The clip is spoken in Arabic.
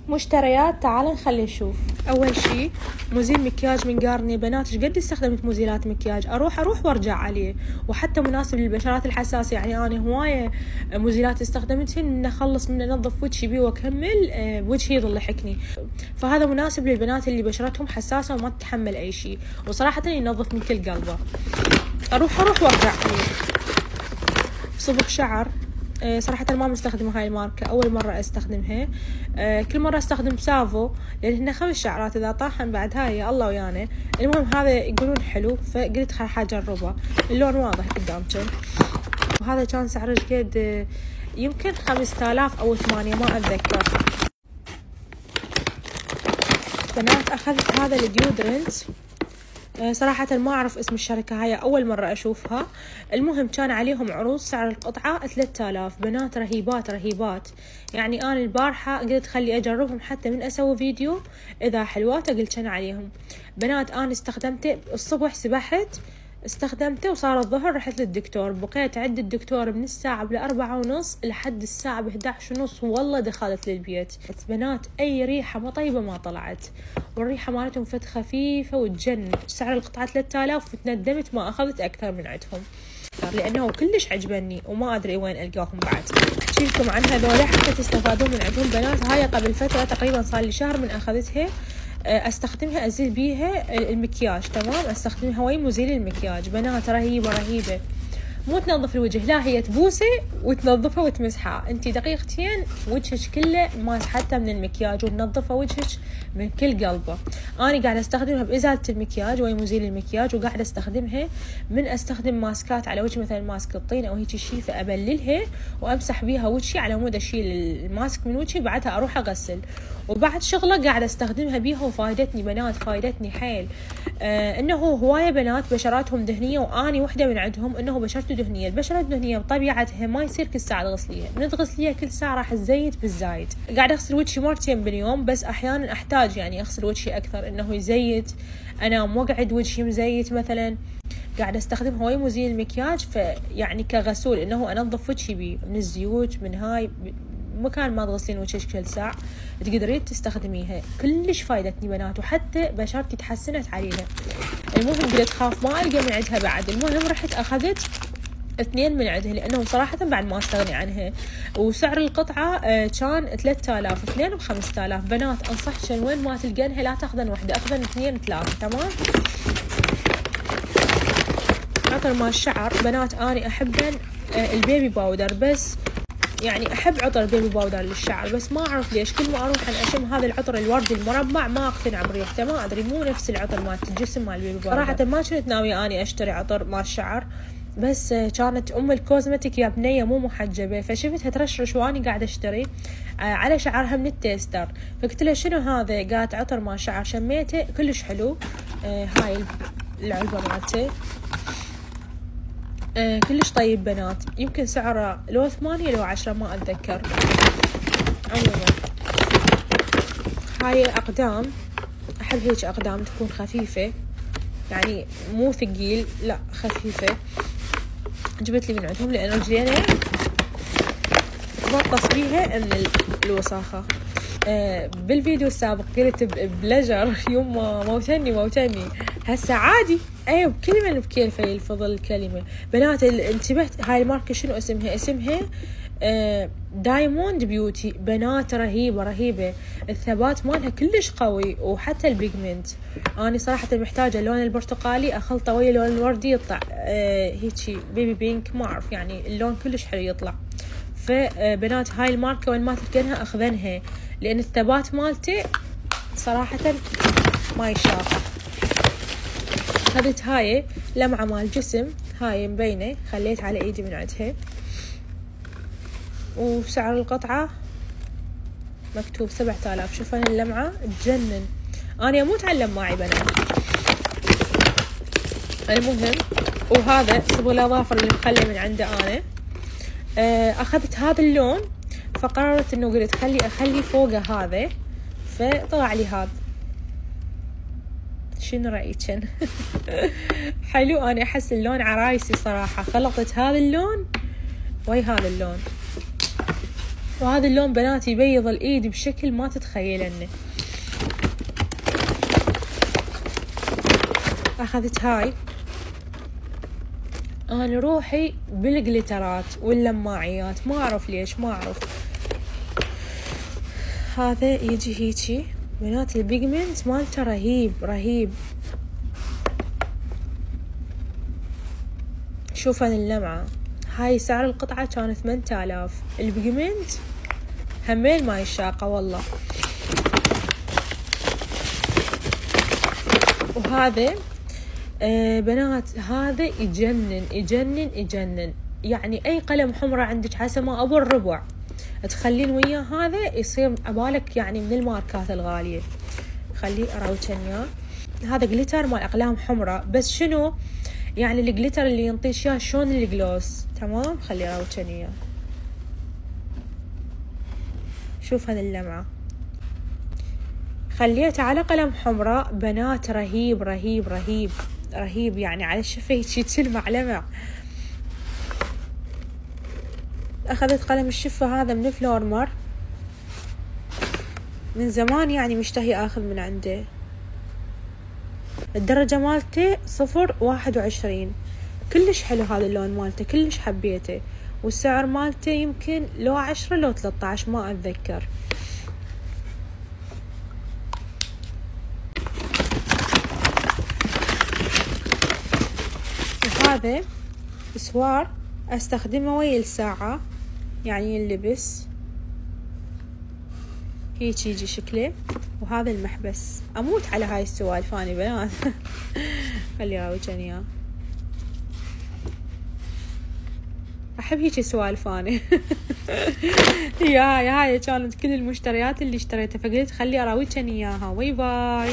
مشتريات. تعال نخلي نشوف. اول شي مزيل مكياج من قارني. بنات ايش قد استخدمت مزيلات مكياج، اروح وارجع عليه، وحتى مناسب للبشرات الحساسه. يعني انا هوايه مزيلات استخدمتهن من اخلص من انظف وجهي بيه واكمل وجهي يظل يحكني، فهذا مناسب للبنات اللي بشرتهم حساسه وما تتحمل اي شيء، وصراحه ينظف من كل قلبه. اروح وارجع عليه. صبغ شعر. صراحة ما مستخدمة هاي الماركة، أول مرة أستخدمها. كل مرة أستخدم سافو لأن هن 5 شعرات، إذا طاحن بعد هاي يا الله ويانا. المهم هذا يقولون حلو فقلت راح أجربه. اللون واضح قدامكم، وهذا كان سعره قد يمكن 5000 أو 8 ما أتذكر. بنات أخذت هذا الديودرنت. صراحة ما أعرف اسم الشركة، هاي أول مرة أشوفها. المهم كان عليهم عروض، سعر القطعة 3000. بنات رهيبات. يعني أنا البارحة قلت خلي أجربهم حتى من أسوي فيديو، إذا حلوات قلت كان عليهم. بنات أنا استخدمته الصبح، سبحت استخدمته وصار الظهر رحت للدكتور. بقيت عند الدكتور من الساعة 4:30 لحد الساعة 11:30 والله دخلت للبيت. بنات أي ريحة ما طيبة ما طلعت، والريحة مالتهم فت خفيفة وتجنن. سعر القطعة 3000 وتندمت ما أخذت أكثر من عندهم لأنه كلش عجبني وما أدري وين ألقاهم بعد. أحكي لكم عن هذول حتى تستفادون من عندهم. بنات هاي قبل فترة تقريبا صار لي شهر من أخذتها، استخدمها ازيل بيها المكياج. تمام، استخدمها هواي مزيل المكياج. بنات رهيبة. مو تنظف الوجه، لا هي تبوسه وتنظفه وتمسحه. انتي دقيقتين وجهك كله ماسحته من المكياج وتنظفه وجهك من كل قلبه. انا قاعده استخدمها بازاله المكياج وهي مزيل المكياج، وقاعده استخدمها من استخدم ماسكات على وجهي، مثلا ماسك الطين او هيك شيء، فابللها وامسح بيها وجهي على مود اشيل الماسك من وجهي، بعدها اروح اغسل. وبعد شغله قاعده استخدمها بيها وفايدتني بنات، فايدتني حيل. انه هوايه بنات بشراتهم دهنيه، واني وحده من عندهم انه بشرته دهنيه. البشره الدهنيه بطبيعتها ما يصير كل ساعه تغسليها، من تغسليها كل ساعه راح تزيت بالزايد. قاعده اغسل وجهي مرتين باليوم، بس احيانا احتاج يعني اغسل وجهي اكثر انه يزيت، انام واقعد وجهي مزيت مثلا. قاعده استخدم هواي مزيل المكياج فيعني كغسول، انه انظف وجهي بيه من الزيوت من هاي مكان ما تغسلين وجهك كل ساعة تقدرين تستخدميها. كلش فايدتني بنات، وحتى بشرتي تحسنت عليها. المهم قلت خاف ما ألقى من عندها بعد. المهم رحت أخذت 2 من عندها لأنه صراحة بعد ما أستغني عنها. وسعر القطعة كان 3000، 2 ب5000. بنات أنصحك وين ما تلقينها لا تاخذن وحدة، أخذن 2 3. تمام. عطر مال الشعر بنات أنا أحبن البيبي باودر، بس يعني احب عطر البيبي باودر للشعر، بس ما اعرف ليش كل ما اروح اشم هذا العطر الوردي المربع ما اقتنع بريحته، ما ادري مو نفس العطر مالت الجسم مال البيبي باودر. صراحه ما كنت ناويه اني اشتري عطر مال الشعر، بس كانت ام الكوزمتيك يا بنيه مو محجبه، فشفتها ترشرش واني قاعده اشتري على شعرها من التيستر، فقلت لها شنو هذا؟ قالت عطر مال شعر. شميته كلش حلو. هاي العلبه مالته كلش طيب بنات. يمكن سعره لو 8 لو 10 ما أتذكر. عموما هاي أقدام، أحب هيك أقدام تكون خفيفة، يعني مو ثقيل لا خفيفة. جبت لي من عندهم لأن رجلينا تبطس بيها من الوساخة. بالفيديو السابق قلت بلجر يوم موتني هسه عادي. ايوه كلمة بكيفي الفضل الكلمة. بنات انتبهت هاي الماركة شنو اسمها دايموند بيوتي. بنات رهيبة. الثبات مالها كلش قوي، وحتى البيجمنت انا صراحة محتاجة اللون البرتقالي اخلطه ويا اللون الوردي يطلع هيجي بيبي بينك، ما اعرف يعني اللون كلش حلو يطلع. فبنات هاي الماركة وين ما تلقينها اخذنها لان الثبات مالته صراحة ما يشاف. اخذت هاي لمعة مال جسم، هاي مبينة خليت على ايدي من عندها، وسعر القطعة مكتوب 7000. شوفوا اللمعة تجنن، انا اموت على اللماعي بنات. المهم وهذا صبغ الاظافر اللي مخلي من عنده انا. اخذت هذا اللون فقررت انه قلت اخلي فوقه هذا، فطلع لي هذا. شنو رأيكن؟ حلو. انا احس اللون عرايسي صراحة، خلطت هذا اللون وهي هذا اللون وهذا اللون بنات يبيض الايد بشكل ما تتخيلنه. اخذت هاي، انا روحي بالجليترات واللماعيات، ما اعرف ليش، ما اعرف. هذا يجي هيجي بنات، البيجمنت مالته رهيب رهيب. شوفوا اللمعة هاي، سعر القطعة كان 8000. البيجمنت همين ما يشاقة والله. وهذا بنات هذا يجنن يجنن يجنن، يعني اي قلم حمرة عندك حسب ما ابو الربع تخلين وياه هذا يصير عبالك يعني من الماركات الغالية. خليه اراوتشن اياه. هذا جليتر مال اقلام حمرة، بس شنو يعني الجليتر اللي ينطيش اياه شلون الجلوس، تمام. خليه اراوتشن اياه. شوف هذا اللمعة، خليته على قلم حمراء بنات، رهيب رهيب رهيب رهيب، يعني على الشفة هيك تلمع لمع. اخذت قلم الشفة هذا من فلورمر، من زمان يعني مشتهي اخذ من عنده. الدرجة مالته 0.21، كلش حلو هذا اللون مالته، كلش حبيته. والسعر مالته يمكن لو 10 لو 13 ما اتذكر. وهذا اسوار استخدمه ويا الساعة، يعني ينلبس هيك يجي شكله. وهذا المحبس، اموت على هاي السوالف اني بنات. خلي اراويكن اياه، احب هيك سوالف اني. هاي كانت كل المشتريات اللي اشتريتها، فقلت خلي اراويكن اياها. باي باي.